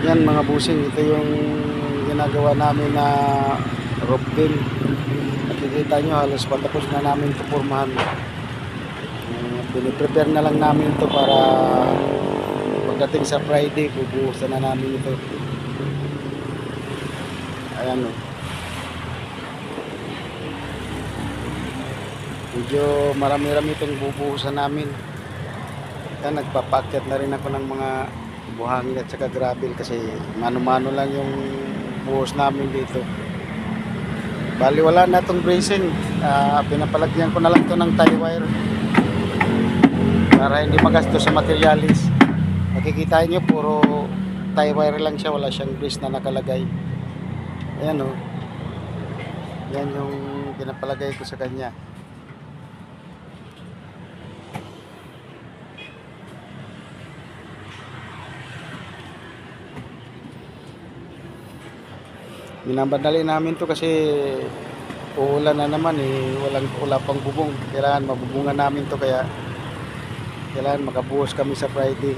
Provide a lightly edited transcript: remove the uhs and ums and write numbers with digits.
Yan mga busing, ito yung ginagawa namin na rope bin. Nakikita nyo halos patapos na namin ito pormahan. Piniprepare na lang namin ito para pagdating sa Friday bubuhusan na namin ito. Ayan o. Medyo marami-rami itong bubuhusan namin. Yan, nagpapakyat na rin ako ng mga buhangin at saka gravel kasi mano-mano lang yung buhos namin dito. Bali wala na itong bracing. Pinapalagyan ko na lang ito ng tie wire para hindi magastos sa materialis. Makikita nyo puro tie wire lang siya, wala siyang brace na nakalagay. Ayan o. Yan yung pinapalagay ko sa kanya. Minabadali namin to kasi uulan na naman wala pang bubong. Kailangan mabubungan namin to kaya kailangan makabuhos kami sa Friday.